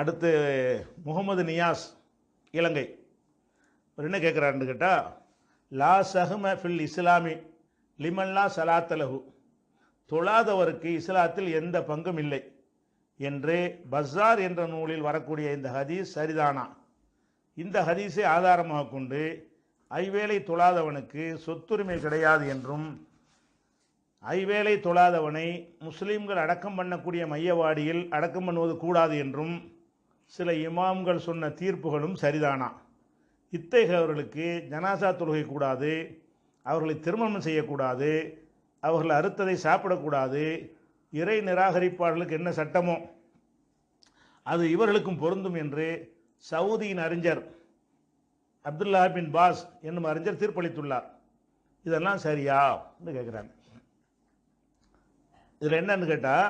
அடுத்து முகமது நியாஸ் இலங்கை என்ன கேட்குறாருன்னு கேட்டால், லா சஹ்ம ஃபில் இஸ்லாமி லிமல்லா சலாத்தலஹு, தொழாதவருக்கு இஸ்லாத்தில் எந்த பங்கும் இல்லை என்று பஸார் என்ற நூலில் வரக்கூடிய இந்த ஹதீஸ் சரிதானா? இந்த ஹதீஸை ஆதாரமாக கொண்டு ஐவேளை தொழாதவனுக்கு சொத்துரிமை கிடையாது என்றும், ஐவேளை தொழாதவனை முஸ்லீம்கள் அடக்கம் பண்ணக்கூடிய மையவாடியில் அடக்கம் பண்ணுவது கூடாது என்றும் சில இமாம்கள் சொன்ன தீர்ப்புகளும் சரிதானா? இத்தகையவர்களுக்கு ஜனாசா தொழுகை கூடாது, அவர்களை திருமணம் செய்யக்கூடாது, அவர்கள் அறுத்ததை சாப்பிடக்கூடாது, இறை நிராகரிப்பாளர்களுக்கு என்ன சட்டமோ அது இவர்களுக்கும் பொருந்தும் என்று சவுதியின் அறிஞர் அப்துல்லா பின் பாஸ் என்னும் அறிஞர் தீர்ப்பளித்துள்ளார். இதெல்லாம் சரியா கேட்குறாங்க. இதில் என்னன்னு கேட்டால்,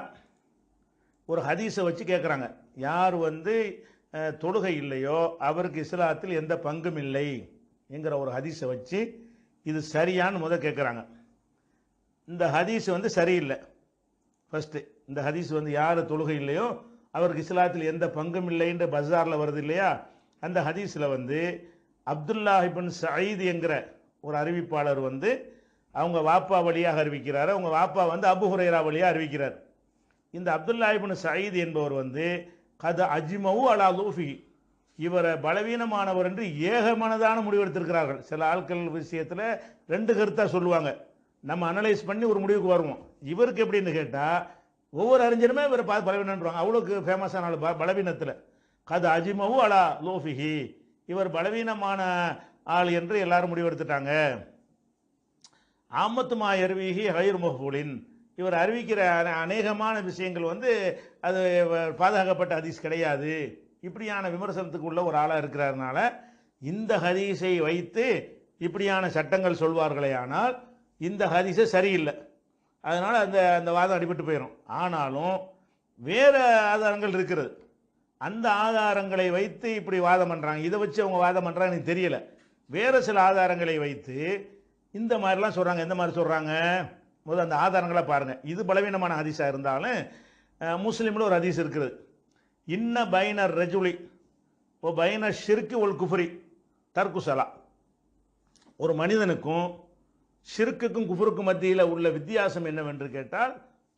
ஒரு ஹதீஸை வச்சு கேட்குறாங்க, யார் தொழுகை இல்லையோ அவருக்கு இஸ்லாத்தில் எந்த பங்கும் இல்லை என்கிற ஒரு ஹதீஸை வச்சு இது சரியான்னு கேட்குறாங்க. இந்த ஹதீஸ் சரியில்லை. ஃபஸ்ட்டு இந்த ஹதீஸ் யார் தொழுகை இல்லையோ அவருக்கு இஸ்லாத்தில் எந்த பங்கும் இல்லைன்ற பஸாரில் வருது இல்லையா, அந்த ஹதீஸில் அப்துல்லா இப்னு சயீத் என்கிற ஒரு அறிவிப்பாளர் அவங்க வாப்பா வழியாக அறிவிக்கிறார். அவங்க வாப்பா அபு ஹுரைரா வழியாக அறிவிக்கிறார். இந்த அப்துல்லா இப்னு சயீத் என்பவர் கத அஜ்மவு அலா லூஃபி, இவரை பலவீனமானவர் என்று ஏகமனதான முடிவெடுத்திருக்கிறார்கள். சில ஆட்கள் விஷயத்தில் ரெண்டு கருத்தாக சொல்லுவாங்க, நம்ம அனலைஸ் பண்ணி ஒரு முடிவுக்கு வருவோம். இவருக்கு எப்படின்னு கேட்டால், ஒவ்வொரு அறிஞருமே இவரை பார்த்து பலவீனன்றாங்க. அவ்வளோக்கு ஃபேமஸான ஆள் பலவீனத்தில். கத அஜிமவு அலா லோஃபிஹி, இவர் பலவீனமான ஆள் என்று எல்லாரும் முடிவெடுத்துட்டாங்க. ஆமத்துமா அருவிஹி ஹைர் மஹ்பூலின், இவர் அறிவிக்கிற அநேகமான விஷயங்கள் அது பாதுகாக்கப்பட்ட ஹதீஸ் கிடையாது, இப்படியான விமர்சனத்துக்கு உள்ள ஒரு ஆளாக இருக்கிறாருனால இந்த ஹதீஸை வைத்து இப்படியான சட்டங்கள் சொல்வார்களே, ஆனால் இந்த ஹதீஸை சரியில்லை. அதனால் அந்த வாதம் அடிபட்டு போயிடும். ஆனாலும் வேறு ஆதாரங்கள் இருக்கிறது, அந்த ஆதாரங்களை வைத்து இப்படி வாதம் பண்ணுறாங்க. இதை வச்சு அவங்க வாதம் பண்ணுறாங்க எனக்கு தெரியல. வேறு சில ஆதாரங்களை வைத்து இந்த மாதிரிலாம் சொல்கிறாங்க. எந்த மாதிரி சொல்கிறாங்க? முதல் அந்த ஆதாரங்களை பாருங்கள். இது பலவீனமான ஹதீஸாக இருந்தாலும் முஸ்லீமில் ஒரு ஹதீஸ் இருக்குது, இன்ன பைனர் ரஜுலி ஓ பைன ஷிர்கு ஒல் குஃப்ரி தர்குசலா, ஒரு மனிதனுக்கும் ஷிர்க்குக்கும் குஃபருக்கும் மத்தியில் உள்ள வித்தியாசம் என்னவென்று கேட்டால்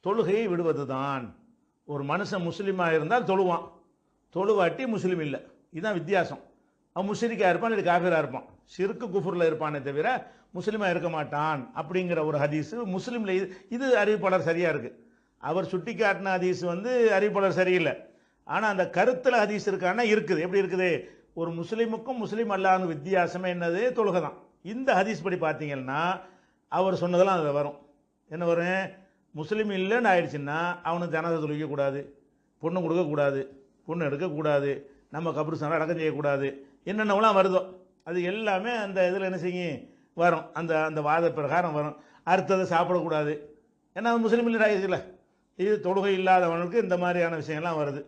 தொழுகையை விடுவது தான். ஒரு மனுஷன் முஸ்லீமாக இருந்தால் தொழுவான், தொழுவாட்டி முஸ்லீம் இல்லை, இதுதான் வித்தியாசம். அவன் முஷ்ரிக்காக இருப்பான், இல்லை காஃபிராக இருப்பான், ஷிர்கு குஃபுரில் இருப்பானே தவிர முஸ்லீமாக இருக்க மாட்டான் அப்படிங்கிற ஒரு ஹதீஸ் முஸ்லீமில். இது அறிவிப்பாளர் சரியாக இருக்குது. அவர் சுட்டி காட்டின ஹதீஸ் அறிவிப்பாளர் சரியில்லை. ஆனால் அந்த கருத்தில் ஹதீஸ் இருக்கான்னா இருக்குது. எப்படி இருக்குது? ஒரு முஸ்லீமுக்கும் முஸ்லீம் அல்லாத வித்தியாசமே என்னது? தொழுகை தான். இந்த ஹதீஸ் படி பார்த்தீங்கன்னா அவர் சொன்னதெல்லாம் அதில் வரும். என்ன வரும்? முஸ்லீம் இல்லைன்னு ஆயிடுச்சுன்னா அவனுக்கு ஜனாசா தொழிக்கக்கூடாது, பொண்ணு கொடுக்கக்கூடாது, பொண்ணு எடுக்கக்கூடாது, நம்ம கபருஸ்தான அடக்கம் செய்யக்கூடாது, என்னென்னலாம் வருதோ அது எல்லாமே அந்த இதில் என்ன செய்யும் வரும். அந்த வாத பிரகாரம் வரும். அறுத்ததை சாப்பிடக்கூடாது, ஏன்னா முஸ்லீம் இல்லை ஆயிடுச்சுல. இது தொழுகை இல்லாதவனுக்கு இந்த மாதிரியான விஷயங்கள்லாம் வருது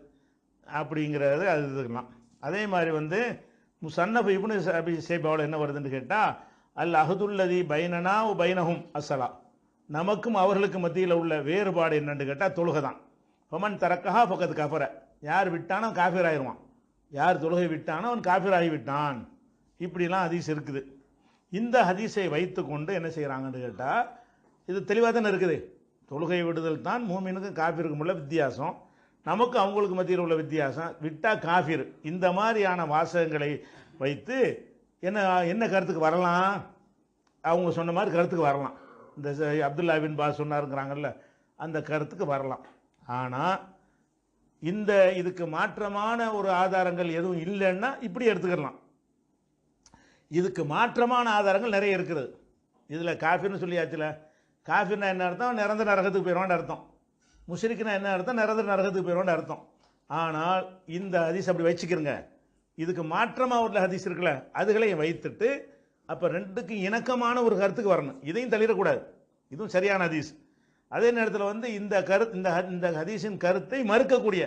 அப்படிங்கிறது அது இதுக்கலாம். அதே மாதிரி முசன்னஃப் இப்னு அபி ஷைபாவில் என்ன வருதுன்னு கேட்டால், அல் அஹதுல்லதி பைனனா பைனஹும் அஸ்ஸலா, நமக்கும் அவர்களுக்கு மத்தியில் உள்ள வேறுபாடு என்னன்னு கேட்டால் தொழுகை தான். ஃபமன் தரக்கஹா ஃபக்கத் கஃபர, யார் விட்டானோ காஃபிர் ஆயிடுவான், யார் தொழுகை விட்டானோ அவன் காஃபிர் ஆகிவிட்டான். இப்படிலாம் ஹதீஸ் இருக்குது. இந்த ஹதீஸை வைத்து கொண்டு என்ன செய்கிறாங்கன்னு கேட்டால், இது தெளிவாக தானே இருக்குது. தொழுகை விடுதல் தான் மூமினுக்கும் காஃபிருக்கும் உள்ள வித்தியாசம், நமக்கு அவங்களுக்கு மத்தியில் உள்ள வித்தியாசம், விட்டா காஃபிர். இந்த மாதிரியான வாசகங்களை வைத்து என்ன கருத்துக்கு வரலாம்? அவங்க சொன்ன மாதிரி கருத்துக்கு வரலாம். இந்த அப்துல்லா பின் பாஸ் சொன்னாருங்கிறாங்கல்ல, அந்த கருத்துக்கு வரலாம். ஆனால் இதுக்கு மாற்றமான ஒரு ஆதாரங்கள் எதுவும் இல்லைன்னா இப்படி எடுத்துக்கலாம். இதுக்கு மாற்றமான ஆதாரங்கள் நிறைய இருக்கிறது. இதில் காஃபிர்னு சொல்லியாச்சுல, காஃபிர்னா என்ன அர்த்தம்? நிரந்தர நரகத்துக்கு போயிடுவான்னு அர்த்தம். முஷ்ரிக்னா என்ன அர்த்தம்? நிரந்தர நரகத்துக்கு போயிடுவான்னு அர்த்தம். ஆனால் இந்த ஹதீஸ் அப்படி வச்சுக்கிறங்க. இதுக்கு மாற்றமாக உள்ள ஹதீஸ் இருக்குல்ல, அதுகளையும் வைத்துட்டு அப்போ ரெண்டுக்கும் இணக்கமான ஒரு கருத்துக்கு வரணும். இதையும் தள்ளிடக்கூடாது, இதுவும் சரியான ஹதீஸ். அதே நேரத்தில் இந்த ஹதீஸின் கருத்தை மறுக்கக்கூடிய,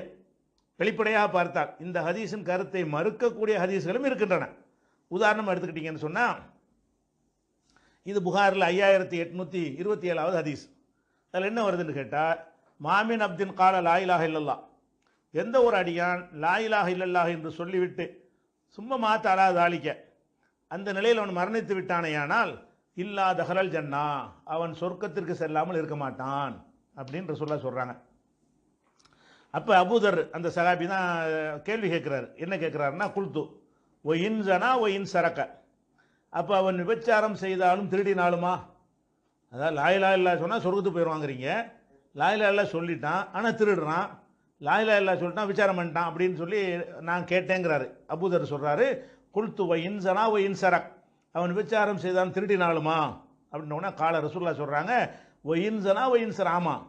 வெளிப்படையாக பார்த்தால் இந்த ஹதீஸின் கருத்தை மறுக்கக்கூடிய ஹதீஸ்களும் இருக்கின்றன. உதாரணம் எடுத்துக்கிட்டீங்கன்னு சொன்னால், இது புகாரில் 5827வது ஹதீஸ். அதில் என்ன வருதுன்னு கேட்டால், மாமின் அப்தின் கால லா இலாஹ இல்லல்லா, எந்த ஒரு அடியான் லா இலாஹ இல்லல்லாஹ் என்று சொல்லிவிட்டு சும்மா மாத்த அலா தாலிக்க அந்த நிலையில் அவன் மரணித்து விட்டானேயானால் இல்லா தஹலல் ஜன்னா அவன் சொர்க்கத்திற்கு செல்லாமல் இருக்க மாட்டான் அப்படின்னு ரசூலுல்லாஹ் சொல்றாங்க. அப்போ அபூதர் அந்த சஹாபி தான் கேள்வி கேட்குறாரு. என்ன கேட்குறாருன்னா குல்து ஒ இன் ஜனா ஒ இன் சரக்க, அப்போ அவன் விபச்சாரம் செய்தாலும் திருடினாலுமா? அதாவது லா இலாஹ இல்லல்லாஹ் சொன்னால் சொர்க்கத்துக்கு போயிடுவாங்கிறீங்க, லா இலாஹ இல்லல்லாஹ் சொல்லிட்டான் ஆனால் திருடுறான், லா இலாஹ இல்லல்லாஹ் சொல்லிட்டான் விசாரம் பண்ணிட்டான் அப்படின்னு சொல்லி நான் கேட்டேங்கிறாரு. அபூதர் சொல்கிறாரு குல்து ஒ இன் ஜனா ஒ இன் சரக், அவன் விபச்சாரம் செய்தான் திருடினாலுமா அப்படின்னோடனே கால ரசூலுல்லாஹ் சொல்கிறாங்க ஒ இன் ஜனா ஒ இன் சர, ஆமாம்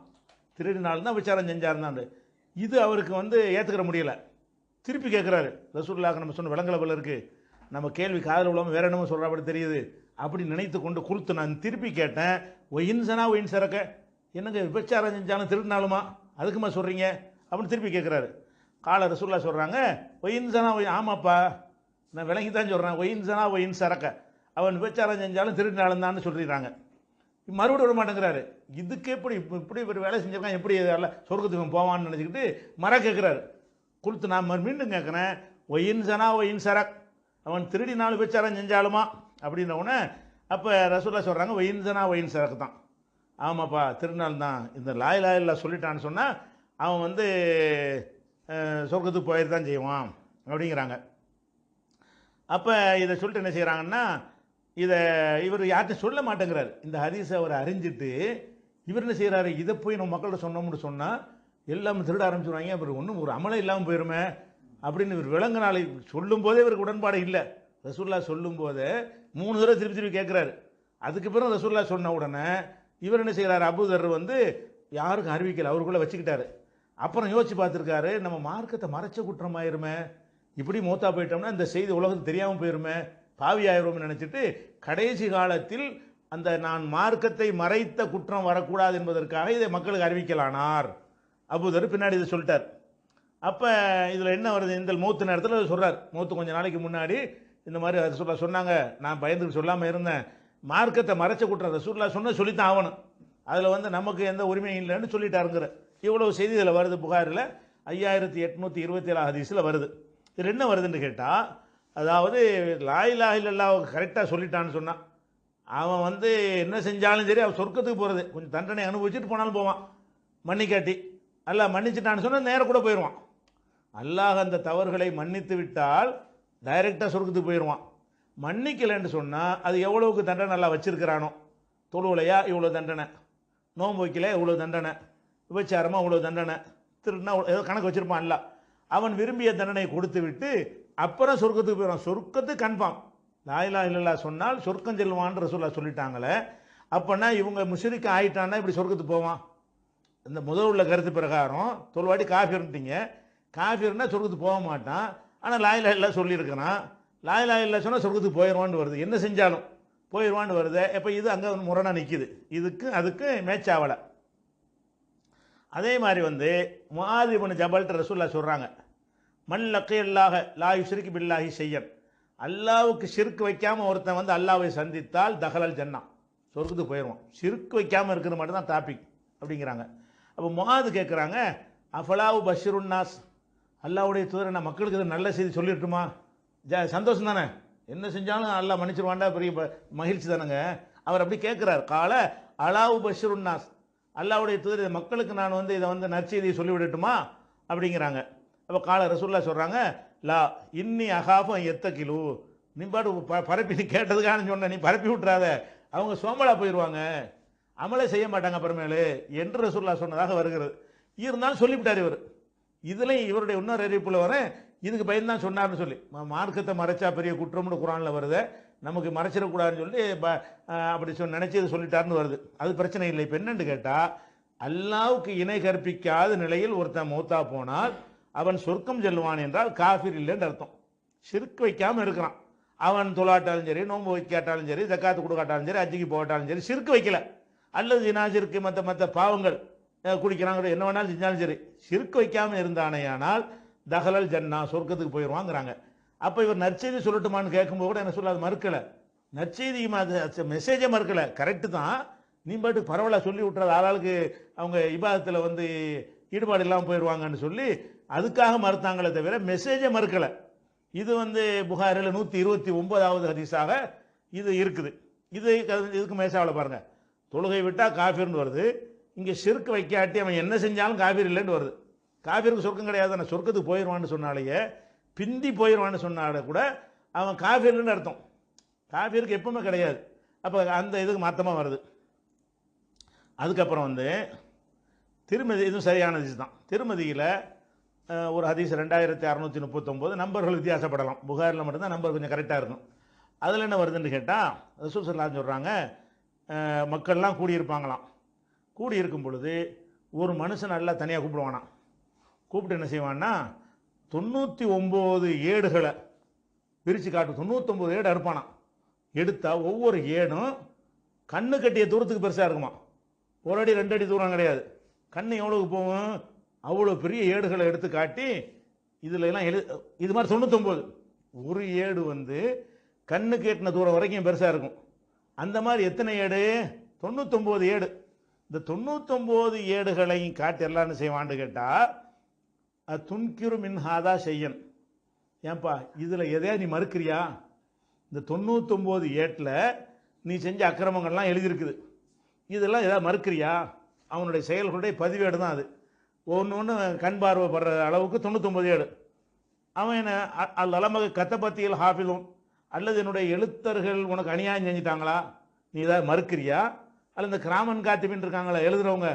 திருடினாலும் தான் விசாரம் செஞ்சாருந்தாண்டு. இது அவருக்கு ஏற்றுக்கிற முடியல. திருப்பி கேட்குறாரு. ரசூலுல்லாஹ் நம்ம சொன்ன விலங்கல போல இருக்கு, நம்ம கேள்வி காதல் உள்ளவங்க வேற என்னமோ சொல்கிற அப்படி தெரியுது அப்படி நினைத்து கொண்டு கொடுத்து நான் திருப்பி கேட்டேன் ஒயின் சனா ஒயின் சரக்க, என்னங்க விபச்சாரம் செஞ்சாலும் திருடினாலுமா அதுக்குமா சொல்கிறீங்க அப்படின்னு திருப்பி கேட்குறாரு. கால ரசூலுல்லாஹ் சொல்கிறாங்க ஒயின் சனா ஒயின், ஆமாப்பா நான் விளங்கி தான் சொல்கிறேன், ஒயின் சனா ஒயின் சரக்க, அவன் விபச்சாரம் செஞ்சாலும் திருடினாலும் தான் சொல்லிடுறாங்க. மறுபடியும் விட மாட்டேங்கிறாரு. இதுக்கு எப்படி இப்படி ஒரு வேலை செஞ்சிருக்கான், எப்படி சொர்க்கத்துக்கு போவான்னு நினச்சிக்கிட்டு கேட்குறாரு. கொடுத்து நான் மீண்டும் கேட்குறேன் ஒயின் சனா ஒயின் சரக், அவன் திருடினாலும் விபச்சாரம் செஞ்சாலுமா அப்படின்னவுடனே அப்போ ரசூலுல்லாஹ் சொல்கிறாங்க ஒயின் சனா ஒயின் சரக்கு தான், ஆமாப்பா திருநாள் தான், இந்த லா இலாஹ இல்லல்லாஹ் சொல்லிட்டான்னு சொன்னால் அவன் சொர்க்கத்துக்கு போயிட்டு தான் செய்வான் அப்படிங்கிறாங்க. அப்போ இதை சொல்லிட்டு என்ன செய்கிறாங்கன்னா, இதை இவர் யார்கிட்ட சொல்ல மாட்டேங்கிறார். இந்த ஹதீஸை அவர் அறிஞ்சிட்டு இவர் என்ன செய்கிறாரு, இதை போய் நம்ம மக்கள்கிட்ட சொன்னோம்னு சொன்னால் எல்லாமே திருட ஆரம்பிச்சுடுவாங்க, அப்புறம் ஒன்றும் ஒரு அமலே இல்லாமல் போயிருமே அப்படின்னு இவர் விலங்கினாலே சொல்லும் போதே இவருக்கு உடன்பாடு இல்லை. ரசூலுல்லாஹ் சொல்லும் போதே 3 தடவை திருப்பி திருப்பி கேட்குறாரு. அதுக்கு பிறகு ரசூலுல்லாஹ் சொன்ன உடனே இவர் என்ன செய்கிறார், அபூதர் யாருக்கும் அறிவிக்கலை, அவருக்குள்ளே வச்சுக்கிட்டாரு. அப்புறம் யோசிச்சு பார்த்துருக்காரு, நம்ம மார்க்கத்தை மறைச்ச குற்றமாயிருமே, இப்படி மூத்தா போயிட்டோம்னா இந்த செய்தி உலகத்துக்கு தெரியாமல் போயிருமே, பாவியாயிரும்னு நினச்சிட்டு கடைசி காலத்தில் அந்த நான் மார்க்கத்தை மறைத்த குற்றம் வரக்கூடாது என்பதற்காக இதை மக்களுக்கு அறிவிக்கலானார். அபூதர் பின்னாடி இதை சொல்லிட்டார். அப்போ இதில் என்ன வருது, இந்த மௌத்து நேரத்தில் சொல்கிறார், மௌத்து கொஞ்சம் நாளைக்கு முன்னாடி இந்த மாதிரி ரசூலுல்லாஹ் சொன்னாங்க, நான் பயந்துக்கு சொல்லாமல் இருந்தேன், மார்க்கத்தை மறைச்ச குற்றம் ரசூலுல்லாஹ் சொன்ன சொல்லித்தான் ஆகணும், அதில் நமக்கு எந்த உரிமையும் இல்லைன்னு சொல்லிட்டாருங்கிற இவ்வளவு செய்தி இதில் வருது. புகாரில் 5827 ஹதீஸில் வருது. இது என்ன வருதுன்னு கேட்டால், அதாவது லா இலாஹ இல்லல்லாஹ் கரெக்டாக சொல்லிட்டான்னு சொன்னான், அவன் என்ன செஞ்சாலும் சரி அவன் சொர்க்கத்துக்கு போகிறது, கொஞ்சம் தண்டனை அனுபவிச்சுட்டு போனாலும் போவான், மன்னிக்காட்டி அல்லாஹ் மன்னிச்சுட்டான்னு சொன்னால் நேரம் கூட போயிடுவான். அல்லாஹ் அந்த தவறுகளை மன்னித்து விட்டால் டைரெக்டாக சொர்க்கத்துக்கு போயிடுவான். மன்னிக்கலைன்னு சொன்னால் அது எவ்வளவுக்கு தண்டனை நல்லா வச்சிருக்கிறானோ, தொழுவலையா இவ்வளோ தண்டனை, நோன்பு வைக்கல இவ்வளோ தண்டனை, விபச்சாரமாக இவ்வளோ தண்டனை, திருடுனா ஏதோ கணக்கு வச்சுருப்பான். இல்லை, அவன் விரும்பிய தண்டனை கொடுத்து விட்டு அப்புறம் சொர்க்கத்துக்கு போயிடுவான். சொர்க்கத்துக்கு கன்ஃபார்ம். லா இலாஹ இல்லல்லாஹ் சொன்னால் சொர்க்கம் செல்வான்னு ரசூலுல்லாஹ் சொல்லிட்டாங்களே, அப்போனா இவங்க முஷ்ரிக் ஆகிட்டான்னா இப்படி சொர்க்கத்துக்கு போவான். இந்த முதல் உள்ள கருத்து பிரகாரம் தொல்வாட்டி காஃபிர்ன்ட்டீங்க, காஃபிர்னா சொர்க்கத்துக்கு போக மாட்டான், ஆனால் லா இலாஹ இல்லல்லாஹ் சொல்லியிருக்கிறான், லா இலாஹ இல்லல்லாஹ் சொன்னால் சொர்க்கத்துக்கு போயிடுவான்னு வருது, என்ன செஞ்சாலும் போயிடுவான்னு வருது. இப்போ இது அங்கே முரணாக நிற்கிது, இதுக்கு அதுக்கு மேட்ச் ஆகலை. அதே மாதிரி முஆத் இப்னு ஜபல்ட்ட ரசூலுல்லாஹ் சொல்கிறாங்க, மன் லக்கியல்லாஹ லா யுஷ்ரிகு பில்லாஹி ஷையன், அல்லாவுக்கு ஷிர்க் வைக்காமல் ஒருத்தன் அல்லாவை சந்தித்தால் தஹலல் ஜன்னா, சொர்க்கத்துக்கு போயிடுவான். ஷிர்க் வைக்காமல் இருக்கிறது மட்டும் தான் டாபிக் அப்படிங்கிறாங்க. அப்போ முஆத் கேட்குறாங்க, அஃபலாவு பஷிருன்னாஸ், அல்லாவுடைய தூதரை நான் மக்களுக்கு இது நல்ல செய்தி சொல்லிட்டுமா, சந்தோஷம் தானே, என்ன செஞ்சாலும் அல்லாஹ் மன்னிச்சிருவாண்டா, பெரிய மகிழ்ச்சி தானேங்க. அவர் அப்படி கேட்குறார். கால அலாவு பஷிருன்னாஸ், அல்லாவுடைய தூதர் மக்களுக்கு நான் இதை நற்செய்தியை சொல்லிவிடட்டுமா அப்படிங்கிறாங்க. அப்போ கால ரசூலுல்லாஹ் சொல்கிறாங்க, லா இன்னி அகாஃபம் எத்தகிலு, நீ பாட்டு பரப்பி நீ கேட்டதுக்கான சொன்ன, நீ பரப்பி விட்டுறாத, அவங்க சோம்பலா போயிடுவாங்க, அமலே செய்ய மாட்டாங்க அப்புறமேலு என்று ரசூலுல்லாஹ் சொன்னதாக வருகிறது. இருந்தாலும் சொல்லிவிட்டார் இவர். இதுலையும் இவருடைய இன்னொரு அறிவிப்பில் வரேன், இதுக்கு பயந்து தான் சொன்னார்னு சொல்லி, மார்க்கத்தை மறைச்சா பெரிய குற்றம்னு குரானில் வருது, நமக்கு மறைச்சிடக்கூடாதுன்னு சொல்லி அப்படி நினைச்சது சொல்லிட்டாருன்னு வருது. அது பிரச்சனை இல்லை. இப்போ என்னன்னு கேட்டால், அல்லாவுக்கு இணை கற்பிக்காத நிலையில் ஒருத்தன் மௌத்தா போனால் அவன் சொர்க்கம் செல்வான் என்றால் காஃபிர் இல்லைன்னு அர்த்தம். ஷிர்க் வைக்காமல் இருக்கிறான், அவன் தொழாட்டாலும் சரி, நோன்பு வைக்காட்டாலும் சரி, ஜக்காத்து கொடுக்காட்டாலும் சரி, அஜிக்கு போகட்டாலும் சரி, ஷிர்க் வைக்கல, அல்லது ஜினாஜிற்கு மற்ற பாவங்கள் குடிக்கிறாங்க, என்ன வேணாலும் செஞ்சாலும் சரி, ஷிர்க் வைக்காமல் இருந்தானேயானால் தஹலல் ஜன்னா, சொர்க்கத்துக்கு போயிடுவாங்கிறாங்க. அப்போ இவர் நற்செய்தி சொல்லட்டுமான்னு கேட்கும்போது கூட என்ன சொல்ல, அது மறுக்கலை, நற்செய்தி மெசேஜை மறுக்கலை, கரெக்டு தான், நீ பாட்டுக்கு பரவாயில்ல சொல்லி விட்டுறது, ஆளாளுக்கு அவங்க இபாதத்தில் ஈடுபாடு இல்லாமல் போயிடுவாங்கன்னு சொல்லி அதுக்காக மறுத்தாங்களே தவிர மெசேஜை மறுக்கலை. இது புகாரில் 129வது ஹதீஸாக இது இருக்குது. இதுக்கு மேசாவில் பாருங்க, தொழுகை விட்டால் காஃபிர்னு வருது. இங்கே ஷிர்க் வைக்காட்டி அவன் என்ன செஞ்சாலும் காஃபிர் இல்லைன்னு வருது. காஃபிருக்கு சொர்க்கம் கிடையாது, நான் சொர்க்கத்துக்கு போயிடுவான்னு சொன்னாலேயே, பிந்தி போயிடுவான்னு சொன்னாலே கூட அவன் காஃபிர்னு அர்த்தம். காஃபிருக்கு எப்பவுமே கிடையாது. அப்போ அந்த இதுக்கு மாற்றமாக வருது. அதுக்கப்புறம் திருமதி, இதுவும் சரியான ஹதீஸ் தான். திருமதியில் ஒரு ஹதீஸ் 2639 நம்பர்கள் வித்தியாசப்படலாம். புகாரில் மட்டும்தான் நம்பர் கொஞ்சம் கரெக்டாக இருக்கும். அதில் என்ன வருதுன்னு கேட்டால், ரசூல் ஸல்லல்லாஹு அலைஹி வஸல்லம் சொல்கிறாங்க, மக்கள்லாம் கூடியிருப்பாங்களாம். கூடியிருக்கும் பொழுது ஒரு மனுஷன் நல்லா தனியாக கூப்பிடுவானாம். கூப்பிட்டு என்ன செய்வான்னா, 99 ஏடுகளை பிரித்து காட்டு. 99 ஏடு அறுப்பானாம். எடுத்தால் ஒவ்வொரு ஏடும் கண்ணு கட்டிய தூரத்துக்கு பெருசாக இருக்குமா. ஒரு அடி 2 அடி தூரம் கிடையாது. கண்ணு எவ்வளோக்கு போகும், அவ்வளோ பெரிய ஏடுகளை எடுத்து காட்டி இதில் எல்லாம் இது மாதிரி 99 ஒரு ஏடு கண்ணுக்கு எட்டின தூரம் வரைக்கும் பெருசாக இருக்கும். அந்த மாதிரி எத்தனை ஏடு? 99 ஏடு. இந்த 99 ஏடுகளையும் காட்டி எல்லாம் செய்வான்னு கேட்டால், துன்கிரு மின்ஹாதா செய்யன், ஏன்பா இதில் எதையா நீ மறுக்கிறியா? இந்த 99 ஏட்டில் நீ செஞ்ச அக்கிரமங்கள்லாம் எழுதியிருக்குது, இதெல்லாம் எதாவது மறுக்கிறியா? அவனுடைய செயல்களுடைய பதிவேடு தான் அது. ஒன்று கண் பார்வைப்படுற அளவுக்கு 99 ஏடு. அவன் என்ன அலமக கத்தபத்தியில் ஹாஃபிலும், அல்லது என்னுடைய எழுத்தர்கள் உனக்கு அநியாயம் செஞ்சிட்டாங்களா, நீ ஏதாவது மறுக்கிறியா? அல்லது இந்த கிராமன் காத்திபின் இருக்காங்களா எழுதுறவங்க,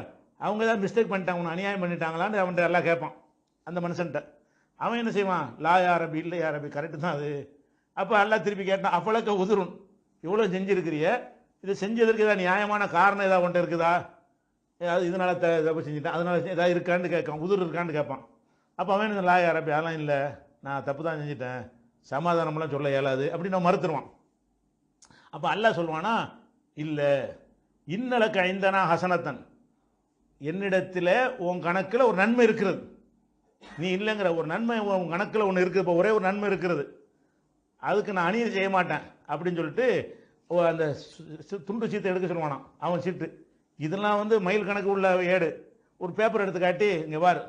அவங்க ஏதாவது மிஸ்டேக் பண்ணிட்டாங்க, உனக்கு அநியாயம் பண்ணிட்டாங்களான்னு அவன்கிட்ட எல்லாம் கேட்பான் அந்த மனுஷன்ட்ட. அவன் என்ன செய்வான், லா யாரபி இல்லை யாரபி, கரெக்டு தான் அது. அப்போ எல்லாம் திருப்பி கேட்டான், அப்பளக்க உதிரும், இவ்வளோ செஞ்சுருக்கிறிய, இது செஞ்சதற்கு ஏதாவது நியாயமான காரணம் ஏதாவது ஒன்றை இருக்குதா? ஏதாவது இதனால தப்பு செஞ்சுட்டேன், அதனால ஏதாவது இருக்கான்னு கேட்கான், உதிர் இருக்கான்னு கேட்பான். அப்போ அவன் லா யாரபி, அதெல்லாம் இல்லை, நான் தப்பு தான் செஞ்சுட்டேன், சமாதானம்லாம் சொல்ல இயலாது அப்படின்னு நான் மறுத்துருவான். அப்போ அல்லாஹ் சொல்லுவானா, இல்லை, இன்னலக்க ஐந்தனா ஹசனத்தன், என்னிடத்தில் உன் கணக்கில் ஒரு நன்மை இருக்கிறது, நீ இல்லைங்கிற ஒரு நன்மை உன் கணக்கில் ஒன்று இருக்குது. இப்போ ஒரே ஒரு நன்மை இருக்கிறது, அதுக்கு நான் அநீதி செய்ய மாட்டேன் அப்படின்னு சொல்லிட்டு அந்த துண்டு சீட்டை எடுக்க சொல்லுவானா. அவன் சீட்டு இதெல்லாம் மைல் கணக்கு உள்ள ஏடு. ஒரு பேப்பர் எடுத்து காட்டி, இங்கே பாரு,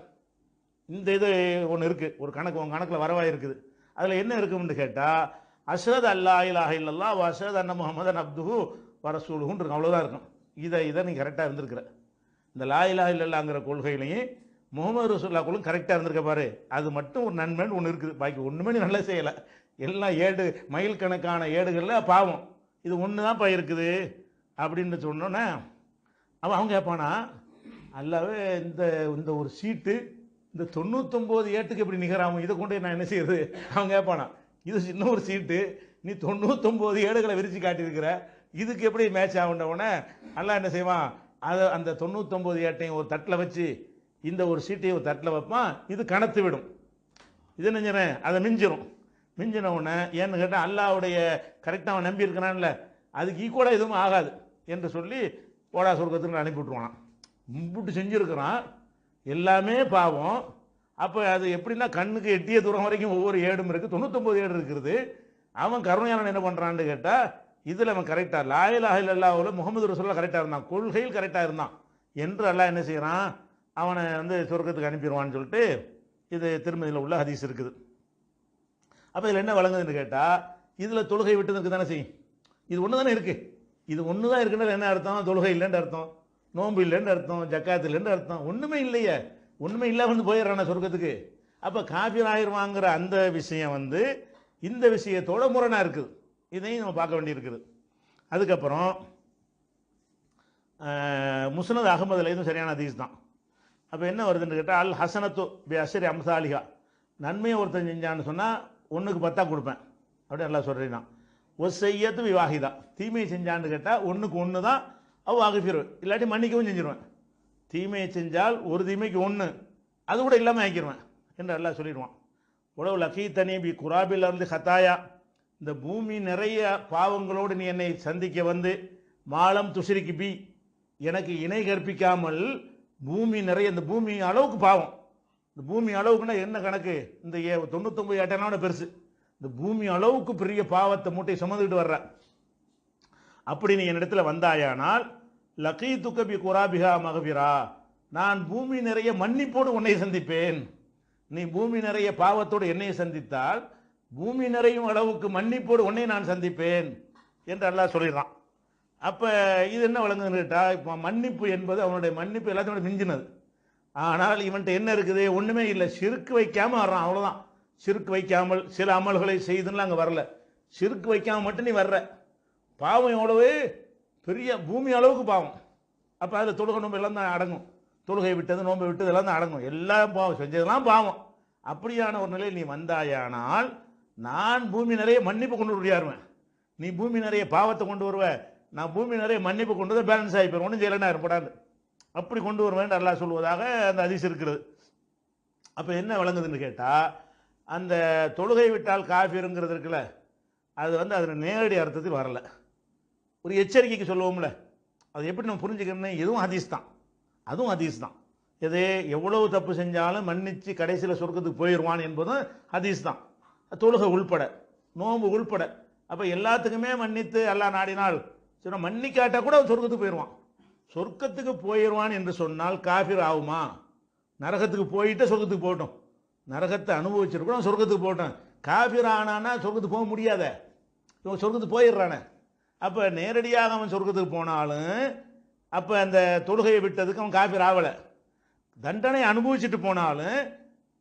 இந்த இது ஒன்று இருக்குது, ஒரு கணக்கு உன் கணக்கில் வரவாக இருக்குது, அதில் என்ன இருக்குன்னு கேட்டால், அஷ்ஹது அல்லா இலாஹ இல்லல்லாஹ் வ அஷ்ஹது அன்ன முஹம்மதன் அப்துஹு வ ரசூலுஹுன்னு இருக்கும். அவ்வளோதான் இருக்கும். இதை நீ கரெக்டாக இருந்திருக்கிற. இந்த லா இலாஹ இல்லல்லாஹ்ங்கிற கொள்கையிலையும் முகமது ரசூலுல்லாஹ்வுக்கும் கரெக்டாக இருந்திருக்க பாரு, அது மட்டும் ஒரு நன்மைன்னு ஒன்று இருக்குது. பாக்கி ஒன்றுமே நீ நல்லா செய்யலை. எல்லாம் ஏடு, மைல் கணக்கான ஏடுகளில் பாவம், இது ஒன்று தான்ப்பா இருக்குது அப்படின்னு சொன்னோன்னே அவன் கேட்பானா, அல்லாவே இந்த இந்த ஒரு சீட்டு இந்த 99 ஏட்டுக்கு எப்படி நிகராகும், இதை கொண்டு நான் என்ன செய்யறது? அவன் கேட்பானா, இது சின்ன ஒரு சீட்டு, நீ 99 ஏடுகளை விரித்து காட்டியிருக்கிற, இதுக்கு எப்படி மேட்ச் ஆகுண்டவுடனே அல்லா என்ன செய்வான், அதை அந்த 99 ஏட்டையும் ஒரு தட்டில் வச்சு இந்த ஒரு சீட்டையும் ஒரு தட்டில் வைப்பான், இது கணத்து விடும். இது நினைக்கிறேன் அதை மிஞ்சிடும். மிஞ்சின உடனே ஏன்னு கேட்டால் அல்லாவுடைய கரெக்டாக அவன் நம்பி இருக்கிறான்ல, அதுக்கு ஈக்குவலாக எதுவும் ஆகாது என்று சொல்லி ஓடா சொர்க்கத்துக்கு அனுப்பி விட்ருவான். மும்பிட்டு செஞ்சுருக்கிறான், எல்லாமே பாவம். அப்போ அது எப்படின்னா கண்ணுக்கு எட்டிய தூரம் வரைக்கும் ஒவ்வொரு ஏடும் இருக்குது, 99 ஏடு இருக்கிறது. அவன் கருணையாளன் என்ன பண்ணுறான்னு கேட்டால், இதில் அவன் கரெக்டாக லா இலாஹ இல்லல்லாஹ்வுல முஹம்மது ரசூலுல்லாஹ் கரெக்டாக இருந்தான், கொள்கையில் கரெக்டாக இருந்தான் என்று அல்லாஹ் என்ன செய்கிறான், அவனை சொர்க்கத்துக்கு அனுப்பிடுவான்னு சொல்லிட்டு இது திருமதியில் உள்ள ஹதீஸ் இருக்குது. அப்போ இதில் என்ன வழங்குதுன்னு கேட்டால், இதில் தொழுகை விட்டதுக்கு தானே செய்யும், இது ஒன்று தானே இருக்குது, இது ஒன்று தான் இருக்குன்னு என்ன அர்த்தம்? தொழுகை இல்லைன்னு அர்த்தம், நோன்பு இல்லைன்னு அர்த்தம், ஜக்காத்து இல்லைன்னு அர்த்தம், ஒன்றுமே இல்லையே, ஒன்றுமே இல்லாமல் போயிடுறான சொர்க்கத்துக்கு. அப்போ காஃபிர் ஆயிடுவாங்கிற அந்த விஷயம் இந்த விஷயத்தோட முரணாக இருக்குது. இதையும் நம்ம பார்க்க வேண்டியிருக்குது. அதுக்கப்புறம் முஸ்னத் அஹ்மதுல இதுவும் சரியான ஹதீஸ் தான். அப்போ என்ன வருதுன்னு கேட்டால், அல் ஹசனத்து பி அஷ்ரி அம்சாலிஹா, நன்மையை ஒருத்தன் செஞ்சான்னு சொன்னால் 1க்கு 10 கொடுப்பேன் அப்படி நல்லா சொல்கிறேன். ஒரு செய்யத்து விவாகிதா, தீமையை செஞ்சான்னு கேட்டால் 1க்கு 1 தான் அவ ஆகிப்பிடுவேன், இல்லாட்டி மன்னிக்கவும் செஞ்சிருவேன். தீமையை செஞ்சால் ஒரு தீமைக்கு 1, அது கூட இல்லாமல் ஆக்கிடுவேன் என்று எல்லாம் சொல்லிடுவான். உழவு லக்கீ தனி பி குராபில் இருந்து ஹத்தாயா, இந்த பூமி நிறைய பாவங்களோடு நீ என்னை சந்திக்க மாலம் துஷரிக்கு பி, எனக்கு இணை கற்பிக்காமல் பூமி நிறைய, இந்த பூமி அளவுக்கு பாவம், இந்த பூமி அளவுக்குன்னா என்ன கணக்கு, இந்த 99 ஏட்டனோட பெருசு, இந்த பூமி அளவுக்கு பெரிய பாவத்தை மூட்டை சுமந்துக்கிட்டு வர்ற, அப்படி நீ என்னிடத்தில் வந்தாயானால் லக்கீ துக்கபி குராபிகா மகபிரா, நான் பூமி நிறைய மன்னிப்போடு உன்னை சந்திப்பேன். நீ பூமி நிறைய பாவத்தோடு என்னை சந்தித்தால் பூமி நிறையும் அளவுக்கு மன்னிப்போடு உன்னை நான் சந்திப்பேன் என்று அல்லாஹ் சொல்லிடுறான். அப்போ இது என்ன விளங்குதுன்னு கேட்டால், இப்போ மன்னிப்பு என்பது அவனுடைய மன்னிப்பு எல்லாத்தையும் மிஞ்சினது. ஆனால் இவன்கிட்ட என்ன இருக்குது? ஒன்றுமே இல்லை. சிறுக்கு வைக்காமல் வர்றான், அவ்வளோதான். சிறுக்கு வைக்காமல் சில அமல்களை செய்துன்னு அங்கே வரல. சிறுக்கு வைக்காமல் மட்டும் நீ வர்ற. பாவம் எவ்வளவு பெரிய பூமி அளவுக்கு பாவம். அப்போ அதில் தொழுகை நோம்பு எல்லாம் தான் அடங்கும். தொழுகை விட்டது நோம்பு விட்டது எல்லாம் தான் அடங்கும். எல்லாம் பாவம், செஞ்சதெல்லாம் பாவம். அப்படியான ஒரு நிலையில் நீ வந்தாயானால் நான் பூமி நிறைய மன்னிப்பு கொண்டு வருவாருவேன். நீ பூமி நிறைய பாவத்தை கொண்டு வருவ, நான் பூமி நிறைய மன்னிப்பு கொண்டு வந்து பேலன்ஸ் ஆகி போயிடும், ஒன்றும் செய்யலைன்னா இருப்படாது. அப்படி கொண்டு வருவேன் அல்லாஹ் சொல்வதாக அந்த ஹதீஸ் இருக்கிறது. அப்போ என்ன விளங்குதுன்னு கேட்டால், அந்த தொழுகை விட்டால் காஃபிருங்கிறது இருக்குல்ல, அது வந்து அதில் நேரடி அர்த்தத்தில் வரல. ஒரு எச்சரிக்கைக்கு சொல்லுவோம்ல, அது எப்படி நம்ம புரிஞ்சுக்கணும்னு, இதுவும் ஹதீஸ் தான், அதுவும் ஹதீஸ் தான். எது எவ்வளவு தப்பு செஞ்சாலும் மன்னிச்சு கடைசியில் சொர்க்கத்துக்கு போயிடுவான் என்பதும் ஹதீஸ் தான். தொழுகை உள்பட, நோம்பு உள்பட. அப்போ எல்லாத்துக்குமே மன்னித்து அல்லாஹ் நாடினால் சொன்ன மன்னிக்காட்டா கூட சொர்க்கத்துக்கு போயிடுவான். சொர்க்கத்துக்கு போயிடுவான் என்று சொன்னால் காஃபிர் ஆகுமா? நரகத்துக்கு போயிட்டு சொர்க்கத்துக்கு போகட்டும், நரகத்தை அனுபவிச்சிருக்கணும், சொர்க்கத்துக்கு போகட்டும். காஃபிர் ஆனானா சொர்க்கத்துக்கு போக முடியாத, இவன் சொர்க்கத்துக்கு போயிடுறானே. அப்போ நேரடியாக அவன் சொர்க்கத்துக்கு போனாலும் அப்போ அந்த தொழுகையை விட்டதுக்கு அவன் காஃபிர் ஆகலை. தண்டனை அனுபவிச்சுட்டு போனாலும்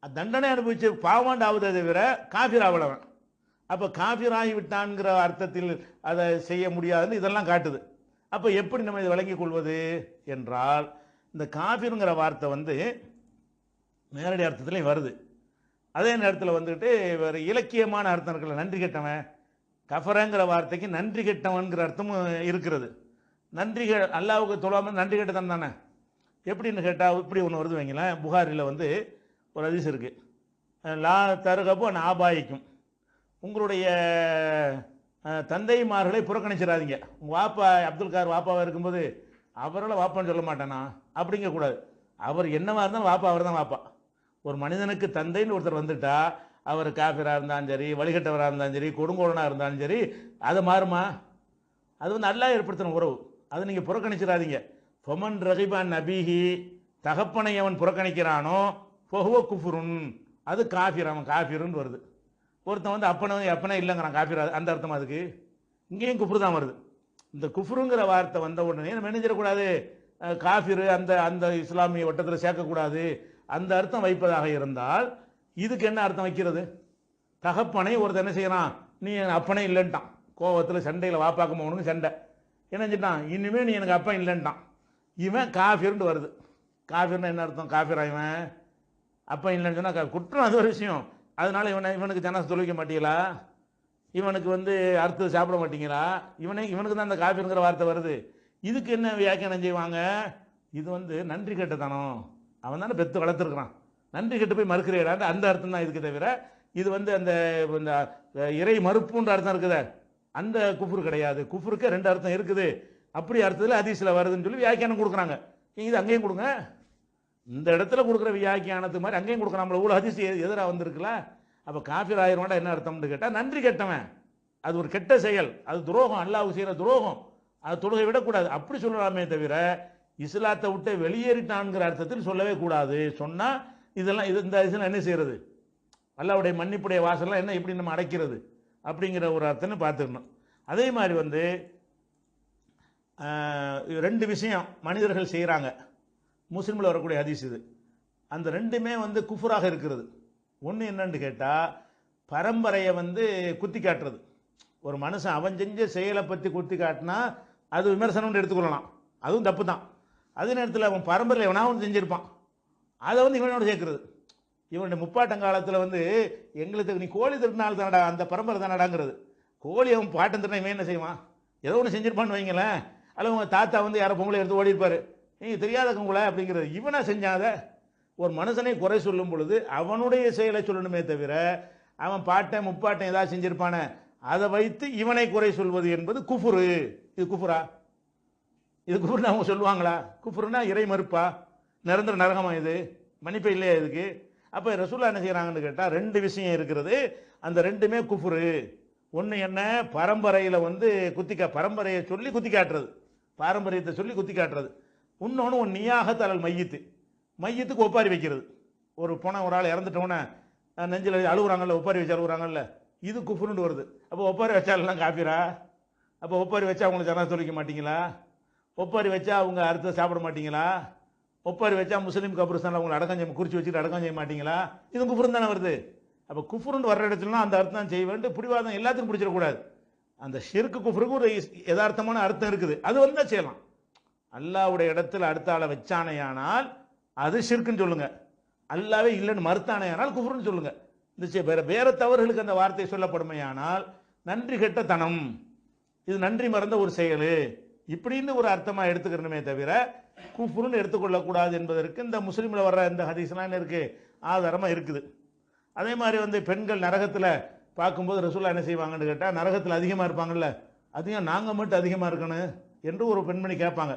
தண்டனை அனுபவிச்சு பாவாண்டு ஆகுதே தவிர காஃபிர் ஆகலவன். அப்போ காஃபிர் ஆகிவிட்டான்ங்கிற அர்த்தத்தில் அதை செய்ய முடியாதுன்னு இதெல்லாம் காட்டுது. அப்போ எப்படி நம்ம இதை விளங்கிக் கொள்வது என்றால், இந்த காஃபிருங்கிற வார்த்தை வந்து நேரடி அர்த்தத்துலையும் வருது. அதே நேரத்தில் வந்துட்டு வேறு இலக்கியமான அர்த்தம் இருக்குல்ல, நன்றி கெட்டவன். கஃபரங்கிற வார்த்தைக்கு நன்றி கெட்டவன்கிற அர்த்தமும் இருக்கிறது. நன்றி அல்லாவுக்கு தொழாமல் நன்றி கெட்டதான் தானே. எப்படின்னு கேட்டால் இப்படி ஒன்று வருது வைங்களேன். புகாரில் வந்து ஒரு ஹதீஸ் இருக்குது, லா தருகபு ஆபாயிக்கும், உங்களுடைய தந்தைமார்களை புறக்கணிச்சிடாதீங்க. உங்கள் வாப்பா அப்துல் கார் வாப்பாவாக இருக்கும்போது அவரால் வாப்பான்னு சொல்ல மாட்டேனா அப்படிங்கக்கூடாது. அவர் என்னவா இருந்தாலும் வாப்பா அவர் தான் வாப்பா. ஒரு மனிதனுக்கு தந்தைன்னு ஒருத்தர் வந்துட்டா, அவர் காஃபிராக இருந்தாலும் சரி, வழிகட்டவராக இருந்தாலும் சரி, கொடுங்கோலனாக இருந்தாலும் சரி, அதை மாறுமா? அது வந்து அல்லாஹ் ஏற்படுத்தின உறவு, அதை நீங்கள் புறக்கணிச்சிடாதீங்க. ஃபமன் ரகிபான் நபிஹி, தகப்பனை அவன் புறக்கணிக்கிறானோ ஃபஹுவ குஃபுருன், அது காஃபிர், அவன் காஃபிருன்னு வருது. ஒருத்தன் வந்து அப்பனே இல்லைங்கிறான் காஃபிர், அந்த அர்த்தம் அதுக்கு. இங்கேயும் குஃப்ரு தான் வருது. இந்த குஃப்ருங்கிற வார்த்தை வந்த உடனே நம்ம நினைச்சிடக்கூடாது காஃபிர் அந்த அந்த இஸ்லாமிய வட்டத்தில் சேர்க்கக்கூடாது. அந்த அர்த்தம் வைப்பதாக இருந்தால் இதுக்கு என்ன அர்த்தம் வைக்கிறது? தகப்பனை ஒருத்தர் என்ன செய்யறான், நீ என் அப்பனே இல்லைன்ட்டான், கோவத்தில் சண்டையில் வாப்பாக்கும் அவனுக்கு சண்டை என்ன செஞ்சிட்டான், இனிமேல் நீ எனக்கு அப்பா இல்லைன்ட்டான், இவன் காஃபிர்னு வருது. காஃபிர்னு என்ன அர்த்தம்? காஃபிர் இவன் அப்பா இல்லைன்னு சொன்னால் குற்றம், அது ஒரு விஷயம். அதனால இவனுக்கு ஜனாசா தொழுவிக்க மாட்டீங்களா, இவனுக்கு வந்து அறுத்து சாப்பிட மாட்டீங்களா, இவனுக்கு தான் அந்த காஃபிருங்கிற வார்த்தை வருது. இதுக்கு என்ன வியாக்கியானம் செய்வாங்க? இது வந்து நன்றி கெட்டதானோ, அவன் தானே பெற்று வளர்த்துருக்கிறான், நன்றி கெட்டு போய் மறுக்கிறீடான்னு அந்த அர்த்தம் தான் இதுக்கு தவிர இது வந்து அந்த இறை மறுப்புன்ற அர்த்தம் இருக்குத அந்த குஃபுர் கிடையாது. குஃபுருக்கு ரெண்டு அர்த்தம் இருக்குது, அப்படி அர்த்தத்தில் ஹதீஸில் வருதுன்னு சொல்லி வியாக்கியானம் கொடுக்குறாங்க. இது அங்கேயும் கொடுங்க, இந்த இடத்துல கொடுக்குற வியாக்கியானத்து மாதிரி அங்கேயும் கொடுக்குற. நம்மள ஊழல் ஹதீஸ் எதிராக வந்திருக்குல்ல. அப்போ காஃபிர் ஆயிரமாண்டா என்ன அர்த்தம்னு கேட்டால் நன்றி கெட்டவன், அது ஒரு கெட்ட செயல், அது துரோகம், அல்லாஹ்வுக்கு செய்கிற துரோகம், அது தொழுகை விடக்கூடாது அப்படி சொல்லலாமே தவிர இஸ்லாத்தை விட்டு வெளியேறிட்டான்ங்கிற அர்த்தத்தில் சொல்லவே கூடாது. சொன்னால் இதெல்லாம் இந்த இதெல்லாம் என்ன செய்யறது, அல்லாஹ்வுடைய மன்னிப்புடைய வாசல்லாம் என்ன எப்படி நம்ம அடைக்கிறது அப்படிங்கிற ஒரு அர்த்தம்னு பார்த்துக்கணும். அதே மாதிரி வந்து ரெண்டு விஷயம் மனிதர்கள் செய்கிறாங்க, முஸ்லீமில் வரக்கூடிய ஹதீஸ் இது. அந்த ரெண்டுமே வந்து குஃபுராக இருக்கிறது. ஒன்று என்னன்னு கேட்டால், பரம்பரையை வந்து குத்தி காட்டுறது. ஒரு மனுஷன் அவன் செஞ்ச செயலை பற்றி குத்தி காட்டினா அது விமர்சனம்னு எடுத்துக்கொள்ளலாம், அதுவும் தப்பு தான். அதே நேரத்தில் அவன் பரம்பரையில் எவனாவது செஞ்சுருப்பான், அதை வந்து இவனோட சேர்க்கறது. இவனுடைய முப்பாட்டங்காலத்தில் வந்து எங்களுக்கு நீ கோழி திருநாள் தானடா, அந்த பரம்பரை தானடாங்கிறது. கோழி அவன் பாட்டம் திருநா இவன் என்ன செய்வான், ஏதோ ஒன்று செஞ்சிருப்பான்னு வைங்களேன். அல்ல உங்கள் தாத்தா வந்து யாரோ பொம்பளை எடுத்து ஓடி இருப்பார், நீங்கள் தெரியாதவங்கள அப்படிங்கிறது. இவனா செஞ்சாத ஒரு மனுஷனை குறை சொல்லும் பொழுது அவனுடைய செயலை சொல்லணுமே தவிர அவன் பாட்டன் முப்பாட்டன் ஏதாவது செஞ்சிருப்பானே அதை வைத்து இவனை குறை சொல்வது என்பது குஃபுரு. இது குஃபுரா? இது குஃபுர்னு அவங்க சொல்லுவாங்களா? குஃபுருனா இறை மறுப்பா, நிரந்தர நரகமா, இது மன்னிப்பே இல்லையா இதுக்கு? அப்போ ரசூலா என்ன செய்கிறாங்கன்னு கேட்டால் ரெண்டு விஷயம் இருக்கிறது, அந்த ரெண்டுமே குஃபுரு. ஒன்று என்ன, பரம்பரையில் வந்து பரம்பரையை சொல்லி குத்தி காட்டுறது, பாரம்பரியத்தை சொல்லி குத்தி காட்டுறது. இன்னொன்று நியாகத் அலல் மையத்துக்கு ஒப்பாரி வைக்கிறது. ஒரு ஒரு ஆள் இறந்துட்டோன்னே நெஞ்சில் அழுகுறாங்கல்ல, ஒப்பாரி வச்சு அழுகுறாங்கல்ல, இது குஃப்ருன்னு வருது. அப்போ ஒப்பாரி வச்சாலாம் காஃபிரா? அப்போ ஒப்பாரி வச்சா அவங்களுக்கு ஜனாசா தொழிக்க மாட்டீங்களா? ஒப்பாரி வச்சா அவங்க அறுத்து சாப்பிட மாட்டீங்களா? ஒப்பாரி வச்சா முஸ்லீம் கபருஸ்தான் அவங்களை அடக்கம் செய்ய குறித்து வச்சுட்டு அடக்கம் செய்ய மாட்டீங்களா? இது குஃப்ருன்னு தானே வருது. அப்போ குஃப்ருன்னு வர்ற இடத்துலலாம் அந்த அர்த்தம் தான் செய்ய வேண்டும். பிடிவாதம் எல்லாத்துக்கும் பிடிச்சிடக்கூடாது. அந்த ஷிர்க்கு குஃப்ருக்கு ஒரு யதார்த்தமான அர்த்தம் இருக்குது, அது வந்தால் செய்யலாம். அல்லாவுடைய இடத்துல அடுத்த ஆளை வச்சானையானால் அது ஷிர்க்குன்னு சொல்லுங்க. அல்லாவே இல்லைன்னு மறுத்தானையானால் குஃப்ருன்னு சொல்லுங்க. இந்த வேற தவறுகளுக்கு அந்த வார்த்தை சொல்லப்படுமையானால் நன்றி கெட்ட தனம், இது நன்றி மறந்த ஒரு செயல், இப்படின்னு ஒரு அர்த்தமா எடுத்துக்கிறணுமே தவிர குஃப்ருன்னு எடுத்துக்கொள்ளக்கூடாது என்பதற்கு இந்த முஸ்லீமில் வர்ற இந்த ஹதீஸ்லாம் இருக்கு, ஆதாரமா இருக்குது. அதே மாதிரி பெண்கள் நரகத்தில் பார்க்கும்போது ரசூல்லா என்ன செய்வாங்கன்னு கேட்டால், நரகத்தில் அதிகமாக இருப்பாங்கல்ல, அதிகம் நாங்கள் மட்டும் அதிகமாக இருக்கணும் என்று ஒரு பெண்மணி கேட்பாங்க.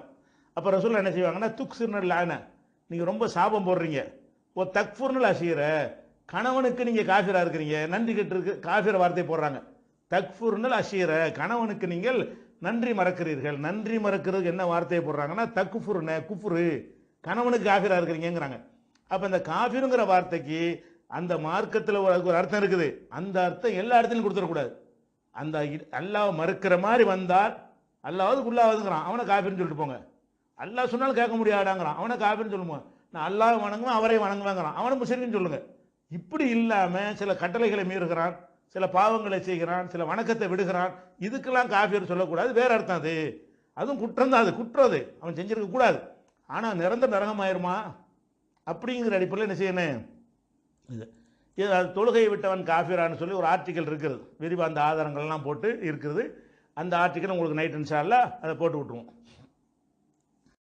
அப்போ ரசூல்லா என்ன செய்வாங்கன்னா, துக்ஸிர்னல் லான, நீங்கள் ரொம்ப சாபம் போடுறீங்க, ஓ தக்ஃபுர்னல் அஷீர, கணவனுக்கு நீங்கள் காஃபிரா இருக்கிறீங்க, நன்றி கெட்டு இருக்கு, காஃபிர வார்த்தை போடுறாங்க. தக்ஃபுர்னல் அஷீர, கணவனுக்கு நீங்கள் நன்றி மறக்கிறீர்கள். நன்றி மறக்கிறதுக்கு என்ன வார்த்தையை போடுறாங்கன்னா தக்குஃபுர்ன, குஃப்ரு, கணவனுக்கு காஃபிரா இருக்கிறீங்கிறாங்க. அப்போ இந்த காஃபிருங்கிற வார்த்தைக்கு அந்த மார்க்கத்தில் ஒரு அர்த்தம் இருக்குது. அந்த அர்த்தம் எல்லா இடத்துலையும் கொடுத்துடக்கூடாது. அந்த அல்லாஹ் மறுக்கிற மாதிரி வந்தால், அல்லாவது குல்லாவதுங்கிறான், அவனை காஃபிர்னு சொல்லிட்டு போங்க. அல்லாஹ் சொன்னாலும் கேட்க முடியாதாங்கிறான், அவனை காஃபிர்னு சொல்லுங்க. நான் அல்லாஹ் வணங்குவேன் அவரை வணங்குவேங்கிறான், அவனை முஸ்லிம்னு சொல்லுங்க. இப்படி இல்லாமல் சில கட்டளைகளை மீறுகிறான், சில பாவங்களை செய்கிறான், சில வணக்கத்தை விடுகிறான், இதுக்கெல்லாம் காஃபிர் சொல்லக்கூடாது, வேற அர்த்தம் அது. அதுவும் குற்றம் தான், அது குற்றம், அது அவன் செஞ்சிருக்க கூடாது. ஆனால் நிரந்தர நரகமாயிருமா அப்படிங்கிற அடிப்படையில் என்ன செய்யணும், இது தொழுகையை விட்டவன் காஃபிரான்னு சொல்லி ஒரு ஆர்டிக்கல் இருக்கிறது, விரிவாக அந்த ஆதாரங்கள்லாம் போட்டு இருக்கிறது. அந்த ஆர்டிக்கல் உங்களுக்கு நைட் இன்ஷா அல்லாஹ் அதை போட்டு விட்டுருவோம்.